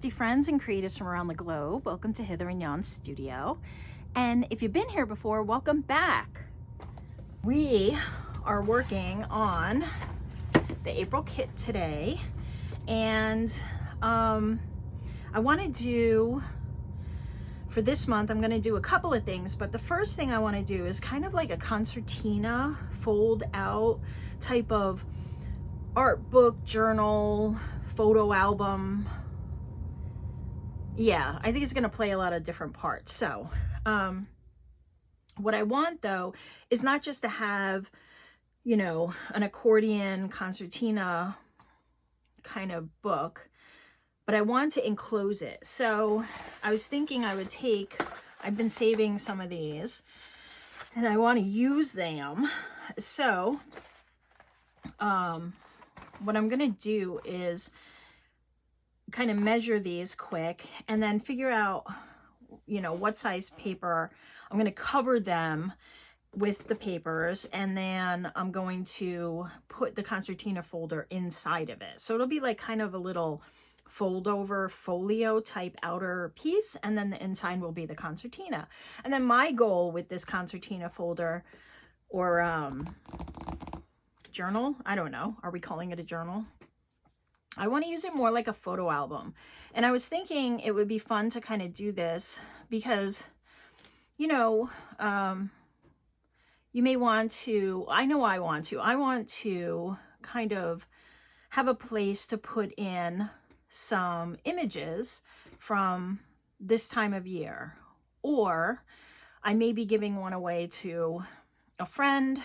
crafty friends and creatives from around the globe. Welcome to Hither and Yon Studio. And if you've been here before, welcome back. We are working on the April kit today. And I want to do, for this month, I'm going to do a couple of things. But the first thing I want to do is kind of like a concertina fold out type of art book, journal, photo album. Yeah, I think it's going to play a lot of different parts. So what I want though is not just to have, you know, an accordion concertina kind of book, but I want to enclose it. So I was thinking I would take, I've been saving some of these and I want to use them. So what I'm going to do is kind of measure these quick and then figure out, you know, what size paper. I'm going to cover them with the papers, and then I'm going to put the concertina folder inside of it. So it'll be like kind of a little fold over folio type outer piece, and then the inside will be the concertina. And then my goal with this concertina folder or journal, I don't know, are we calling it a journal? I want to use it more like a photo album. And I was thinking it would be fun to kind of do this because, you know, you may want to, I know I want to kind of have a place to put in some images from this time of year. Or I may be giving one away to a friend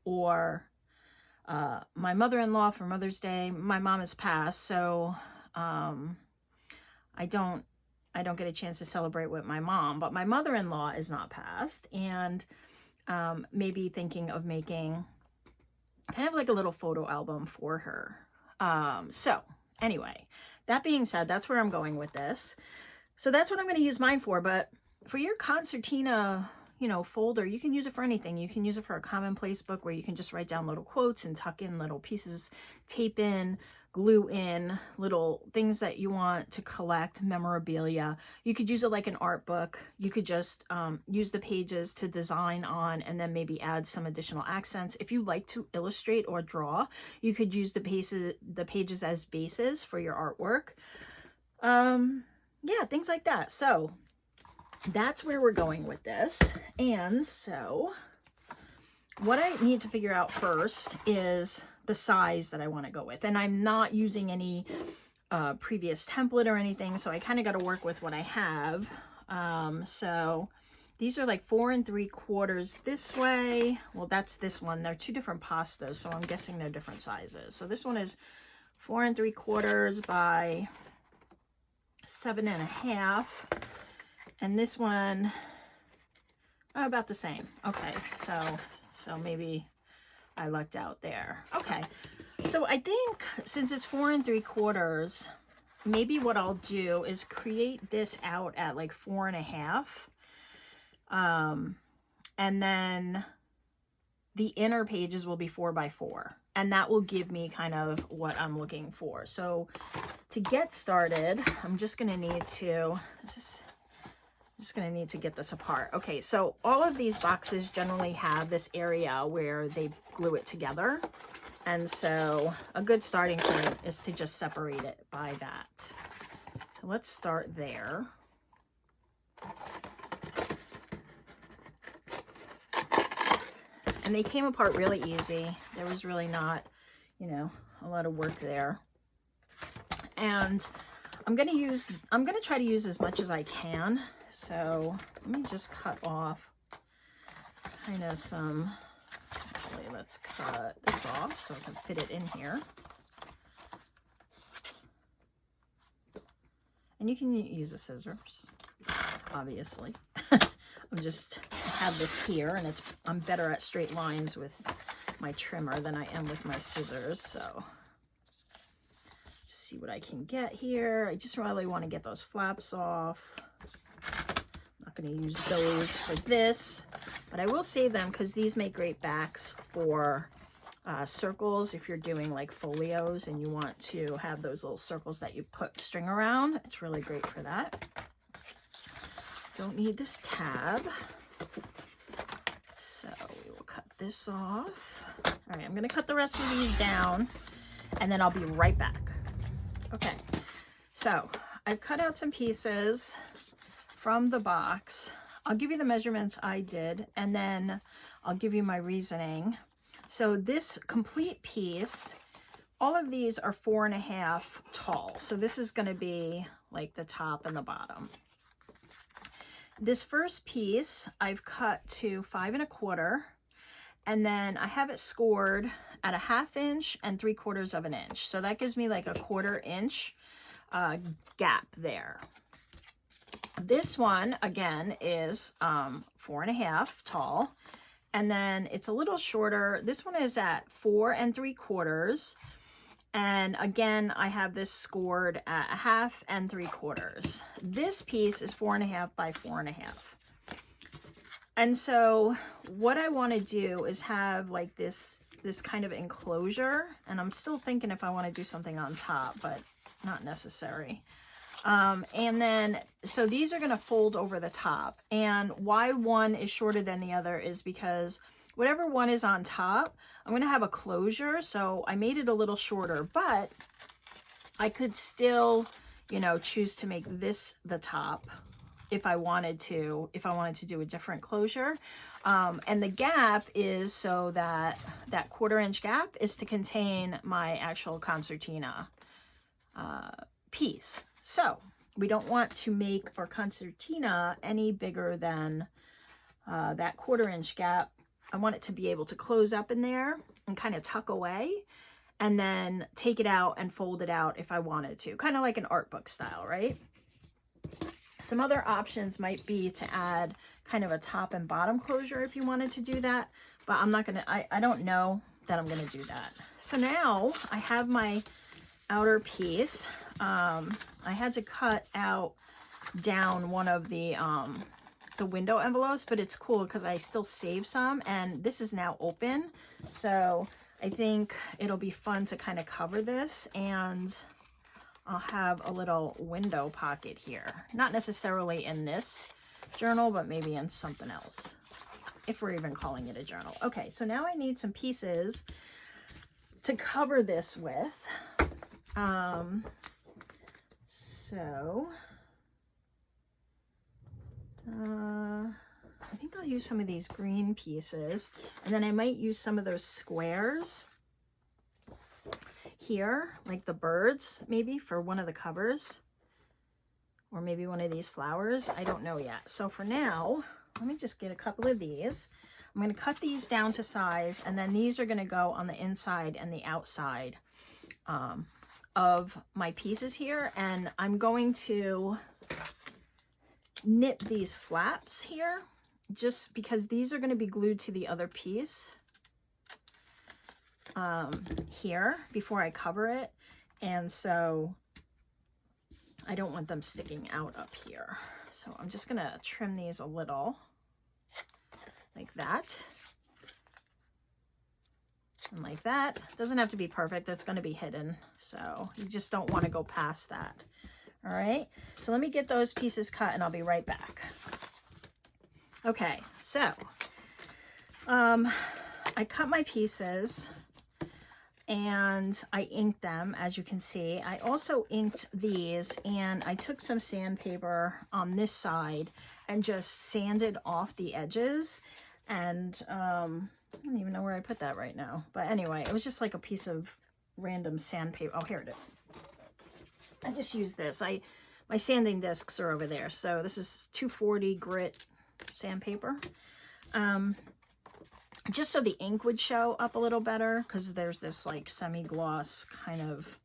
or my mother-in-law for Mother's Day. My mom has passed, so I don't get a chance to celebrate with my mom, but my mother-in-law is not passed, and maybe thinking of making kind of like a little photo album for her. So anyway, that being said, that's where I'm going with this. So that's what I'm going to use mine for, but for your concertina, you know, folder, you can use it for anything. You can use it for a commonplace book where you can just write down little quotes and tuck in little pieces, tape in, glue in little things that you want to collect, memorabilia. You could use it like an art book. You could just use the pages to design on and then maybe add some additional accents. If you like to illustrate or draw, you could use the pages as bases for your artwork. Yeah, things like that. So that's where we're going with this. And so what I need to figure out first is the size that I want to go with. And I'm not using any previous template or anything, so I kind of got to work with what I have. So these are like 4 3/4 this way. Well, that's this one. They're two different pastas, so I'm guessing they're different sizes. So this one is 4 3/4 by 7.5. And this one, about the same. Okay, so maybe I lucked out there. Okay, so I think since it's 4 3/4, maybe what I'll do is create this out at like 4.5. And then the inner pages will be 4 by 4. And that will give me kind of what I'm looking for. So to get started, I'm just going to need to, get this apart. Okay, so all of these boxes generally have this area where they glue it together. And so a good starting point is to just separate it by that. So let's start there. And they came apart really easy. There was really not, you know, a lot of work there. And I'm going to try to use as much as I can. So let me just cut off kind of some, actually let's cut this off so I can fit it in here. And you can use the scissors, obviously. I have this here, and I'm better at straight lines with my trimmer than I am with my scissors, so see what I can get here. I just really want to get those flaps off. I'm not going to use those for this, but I will save them because these make great backs for circles if you're doing like folios and you want to have those little circles that you put string around. It's really great for that. Don't need this tab. So we will cut this off. All right, I'm gonna cut the rest of these down and then I'll be right back. Okay, so I've cut out some pieces from the box. I'll give you the measurements I did and then I'll give you my reasoning. So this complete piece, all of these are 4.5 tall. So this is gonna be like the top and the bottom. This first piece I've cut to 5 1/4, and then I have it scored at 1/2 inch and 3/4 of an inch. So that gives me like a 1/4 inch gap there. This one again is 4.5 tall, and then it's a little shorter. This one is at 4 3/4. And again, I have this scored at 1/2 and 3/4. This piece is 4.5 by 4.5. And so what I want to do is have like this kind of enclosure. And I'm still thinking if I want to do something on top, but not necessary. And then, so these are going to fold over the top. And why one is shorter than the other is because whatever one is on top, I'm going to have a closure. So I made it a little shorter, but I could still, you know, choose to make this the top if I wanted to do a different closure. And the gap is so that 1/4 inch gap is to contain my actual concertina piece. So we don't want to make our concertina any bigger than that 1/4 inch gap. I want it to be able to close up in there and kind of tuck away and then take it out and fold it out if I wanted to. Kind of like an art book style, right? Some other options might be to add kind of a top and bottom closure if you wanted to do that, but I'm not gonna, I don't know that I'm gonna do that. So now I have my outer piece. I had to cut out down one of the window envelopes, but it's cool because I still save some, and this is now open. So I think it'll be fun to kind of cover this, and I'll have a little window pocket here. Not necessarily in this journal, but maybe in something else, if we're even calling it a journal. Okay, so now I need some pieces to cover this with. I think I'll use some of these green pieces, and then I might use some of those squares here, like the birds, maybe for one of the covers, or maybe one of these flowers. I don't know yet. So for now, let me just get a couple of these. I'm going to cut these down to size, and then these are going to go on the inside and the outside of my pieces here. And I'm going to knit these flaps here just because these are going to be glued to the other piece here before I cover it, and so I don't want them sticking out up here. So I'm just gonna trim these a little like that and like that. Doesn't have to be perfect, it's going to be hidden, so you just don't want to go past that. All right, so let me get those pieces cut and I'll be right back. Okay, so I cut my pieces and I inked them, as you can see. I also inked these, and I took some sandpaper on this side and just sanded off the edges. And I don't even know where I put that right now. But anyway, it was just like a piece of random sandpaper. Oh, here it is. I just used this. My sanding discs are over there. So this is 240 grit sandpaper. Just so the ink would show up a little better, because there's this like semi-gloss kind of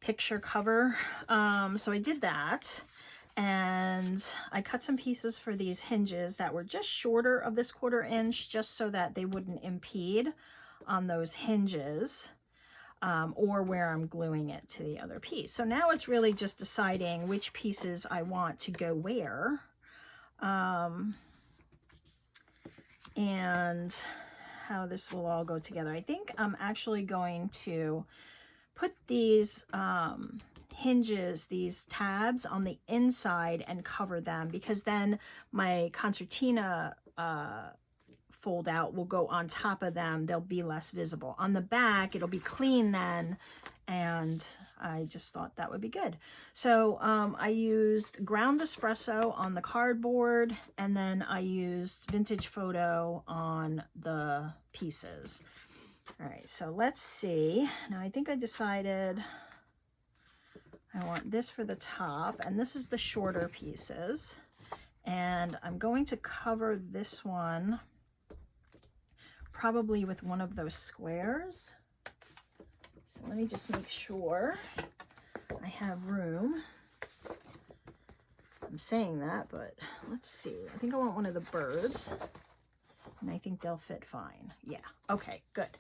picture cover. So I did that, and I cut some pieces for these hinges that were just shorter of this 1/4 inch, just so that they wouldn't impede on those hinges or where I'm gluing it to the other piece. So now it's really just deciding which pieces I want to go where. And how this will all go together. I think I'm actually going to put these hinges, these tabs on the inside and cover them, because then my concertina fold out will go on top of them. They'll be less visible. On the back, it'll be clean then, and I just thought that would be good. So I used ground espresso on the cardboard, and then I used vintage photo on the pieces. All right, so let's see. Now I think I decided I want this for the top, and this is the shorter pieces. And I'm going to cover this one probably with one of those squares. So let me just make sure I have room. I'm saying that, but let's see. I think I want one of the birds, and I think they'll fit fine. Yeah, okay, good.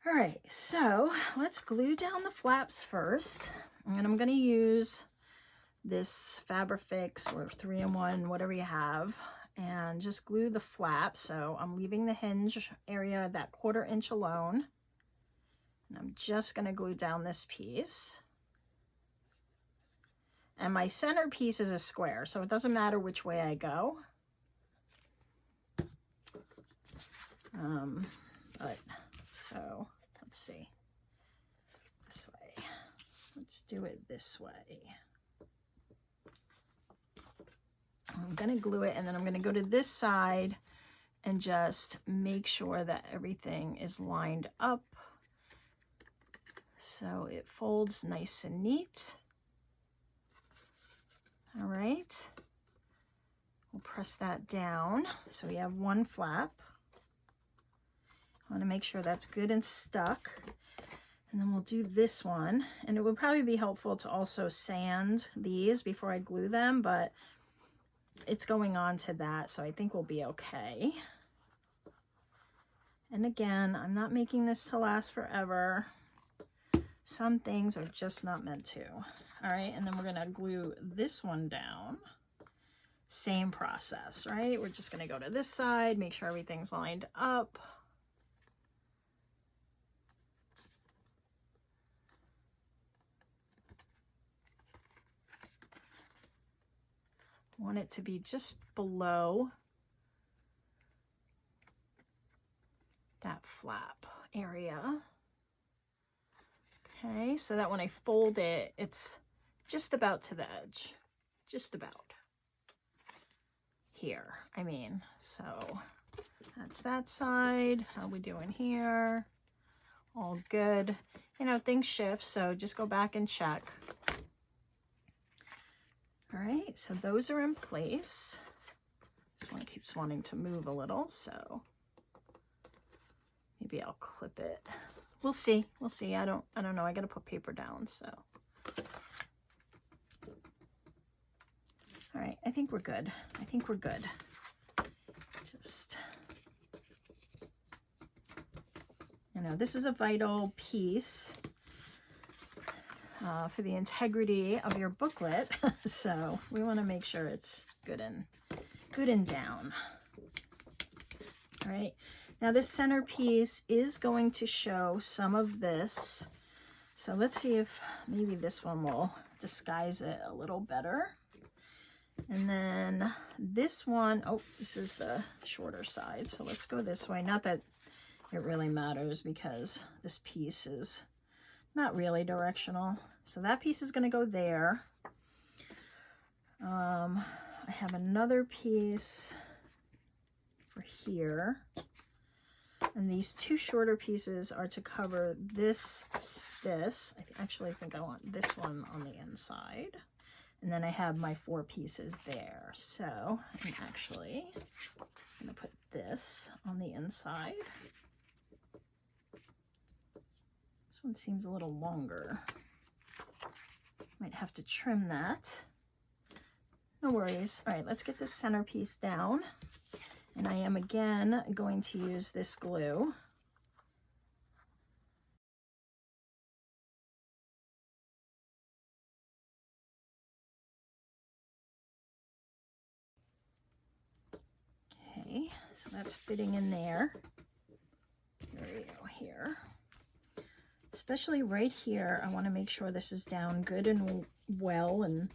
All right, so let's glue down the flaps first. And I'm gonna use this Fabrifix or 3-in-1, whatever you have, and just glue the flap. So I'm leaving the hinge area, that 1/4 inch alone. And I'm just gonna glue down this piece. And my center piece is a square, so it doesn't matter which way I go. So let's see, this way. Let's do it this way. I'm gonna glue it, and then I'm gonna go to this side and just make sure that everything is lined up so it folds nice and neat. All right, we'll press that down so we have one flap. I want to make sure that's good and stuck. And then we'll do this one, and it would probably be helpful to also sand these before I glue them, but it's going on to that, so I think we'll be okay. And again, I'm not making this to last forever. Some things are just not meant to. All right, and then we're gonna glue this one down. Same process, right? We're just gonna go to this side, make sure everything's lined up. Want it to be just below that flap area. Okay, so that when I fold it, it's just about to the edge, just about here. I mean, so that's that side. How we doing here? All good. You know, things shift, so just go back and check. All right, so those are in place. This one keeps wanting to move a little, so maybe I'll clip it. We'll see. We'll see. I don't know. I got to put paper down, so. All right, I think we're good. I think we're good. Just, you know, this is a vital piece for the integrity of your booklet, so we want to make sure it's good and down. All right, now this centerpiece is going to show some of this, so let's see if maybe this one will disguise it a little better. And then this one, oh, this is the shorter side, so let's go this way. Not that it really matters because this piece is not really directional. So that piece is going to go there. I have another piece for here. And these two shorter pieces are to cover this. I actually think I want this one on the inside. And then I have my 4 pieces there. So I'm actually going to put this on the inside. This one seems a little longer. Might have to trim that. No worries. All right, let's get this centerpiece down. And I am again going to use this glue. Okay, so that's fitting in there. There we go here. Especially right here, I want to make sure this is down good and well and,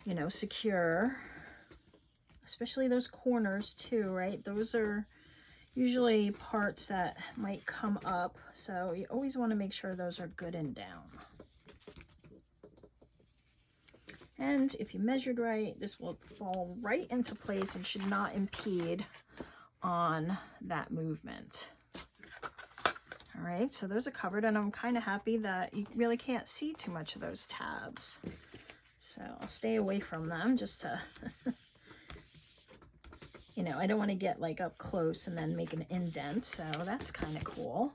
you know, secure. Especially those corners too, right? Those are usually parts that might come up, so you always want to make sure those are good and down. And if you measured right, this will fall right into place and should not impede on that movement. All right, so those are covered, and I'm kind of happy that you really can't see too much of those tabs. So I'll stay away from them just to, you know, I don't want to get like up close and then make an indent, so that's kind of cool.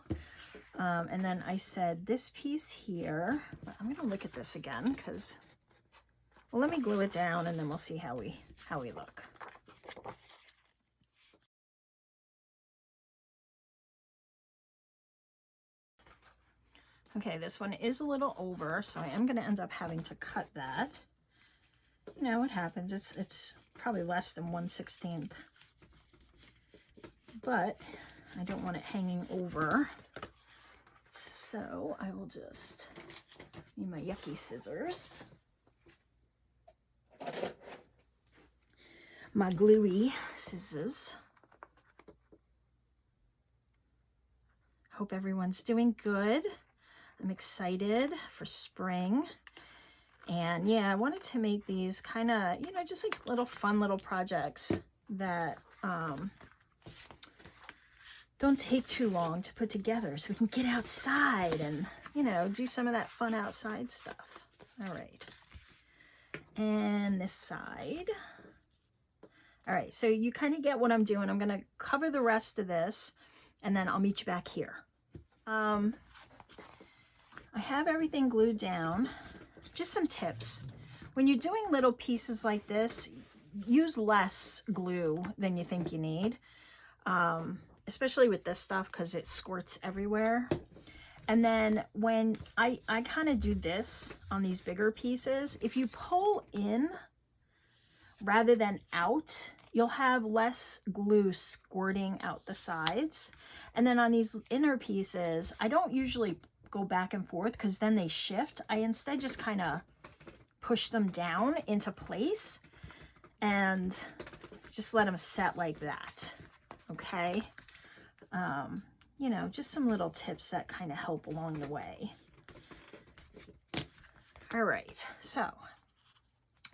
And then I said this piece here, I'm going to look at this again because, well, let me glue it down and then we'll see how we look. Okay, this one is a little over, so I am going to end up having to cut that. You know, it happens. It's probably less than 1/16, but I don't want it hanging over. So I will just need my yucky scissors. My gluey scissors. Hope everyone's doing good. I'm excited for spring. And yeah, I wanted to make these kind of, you know, just like little fun little projects that don't take too long to put together, so we can get outside and, you know, do some of that fun outside stuff. All right. And this side. All right, so you kind of get what I'm doing. I'm going to cover the rest of this, and then I'll meet you back here. I have everything glued down. Just some tips. When you're doing little pieces like this, use less glue than you think you need, especially with this stuff because it squirts everywhere. And then when I kind of do this on these bigger pieces, if you pull in rather than out, you'll have less glue squirting out the sides. And then on these inner pieces, I don't usually go back and forth because then they shift. I instead just kind of push them down into place and just let them set like that. Okay. You know, just some little tips that kind of help along the way. All right, so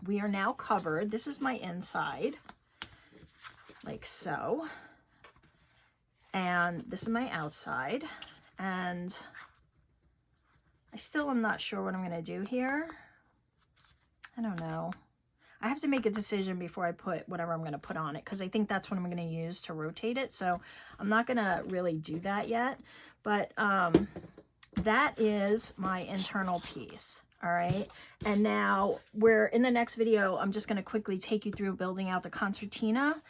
we are now covered. This is my inside, like so. And this is my outside. And I still am not sure what I'm going to do here. I don't know. I have to make a decision before I put whatever I'm going to put on it, because I think that's what I'm going to use to rotate it. So I'm not going to really do that yet. But that is my internal piece. All right. And now we're in the next video. I'm just going to quickly take you through building out the concertina.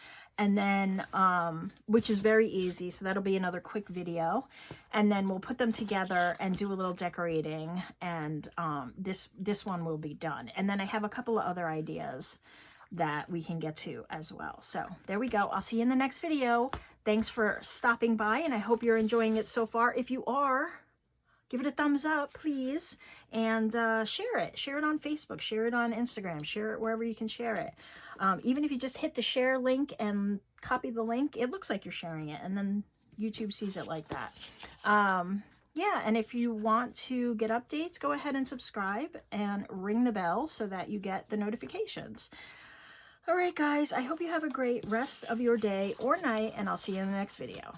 And then, which is very easy. So that'll be another quick video. And then we'll put them together and do a little decorating. And this one will be done. And then I have a couple of other ideas that we can get to as well. So there we go. I'll see you in the next video. Thanks for stopping by. And I hope you're enjoying it so far. If you are, give it a thumbs up, please. And share it. Share it on Facebook. Share it on Instagram. Share it wherever you can share it. Even if you just hit the share link and copy the link, it looks like you're sharing it. And then YouTube sees it like that. Yeah, and if you want to get updates, go ahead and subscribe and ring the bell so that you get the notifications. All right, guys, I hope you have a great rest of your day or night, and I'll see you in the next video.